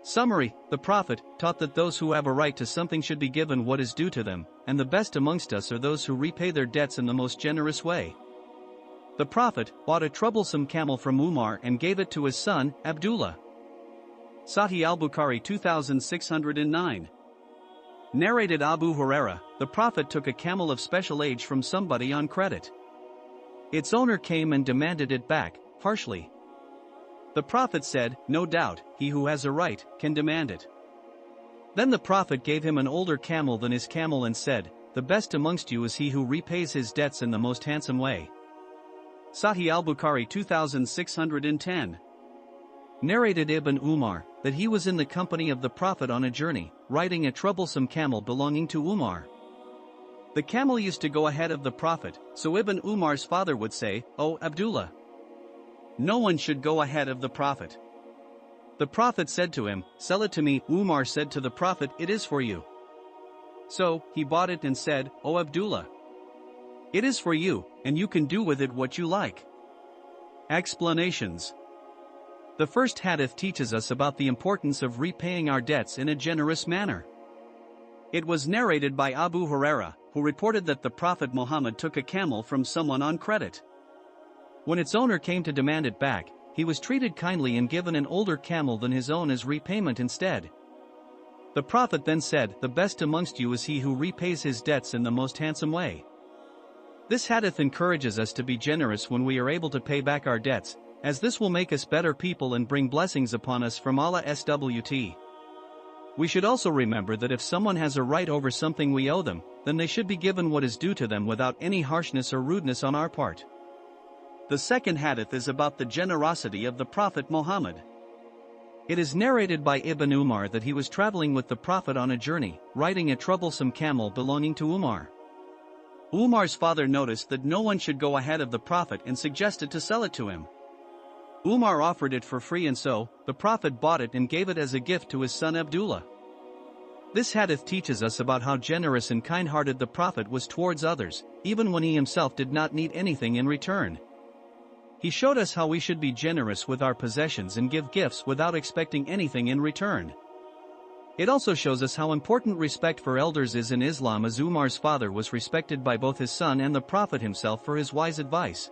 Summary: the Prophet taught that those who have a right to something should be given what is due to them, and the best amongst us are those who repay their debts in the most generous way. The Prophet bought a troublesome camel from Umar and gave it to his son, Abdullah. Sahih al-Bukhari 2609. Narrated Abu Huraira, the Prophet took a camel of special age from somebody on credit. Its owner came and demanded it back, harshly. The Prophet said, "No doubt, he who has a right can demand it." Then the Prophet gave him an older camel than his camel and said, "The best amongst you is he who repays his debts in the most handsome way." Sahih al-Bukhari 2610. Narrated Ibn Umar, that he was in the company of the Prophet on a journey, riding a troublesome camel belonging to Umar. The camel used to go ahead of the Prophet, so Ibn Umar's father would say, "O Abdullah, no one should go ahead of the Prophet." The Prophet said to him, "Sell it to me." Umar said to the Prophet, "It is for you." So, he bought it and said, "O Abdullah, it is for you, and you can do with it what you like." Explanations. The first hadith teaches us about the importance of repaying our debts in a generous manner. It was narrated by Abu Huraira, who reported that the Prophet Muhammad took a camel from someone on credit. When its owner came to demand it back, he was treated kindly and given an older camel than his own as repayment instead. The Prophet then said, "The best amongst you is he who repays his debts in the most handsome way." This hadith encourages us to be generous when we are able to pay back our debts, as this will make us better people and bring blessings upon us from Allah SWT. We should also remember that if someone has a right over something we owe them, then they should be given what is due to them without any harshness or rudeness on our part. The second hadith is about the generosity of the Prophet Muhammad. It is narrated by Ibn Umar that he was traveling with the Prophet on a journey, riding a troublesome camel belonging to Umar. Umar's father noticed that no one should go ahead of the Prophet and suggested to sell it to him. Umar offered it for free, and so, the Prophet bought it and gave it as a gift to his son Abdullah. This hadith teaches us about how generous and kind-hearted the Prophet was towards others, even when he himself did not need anything in return. He showed us how we should be generous with our possessions and give gifts without expecting anything in return. It also shows us how important respect for elders is in Islam, as Umar's father was respected by both his son and the Prophet himself for his wise advice.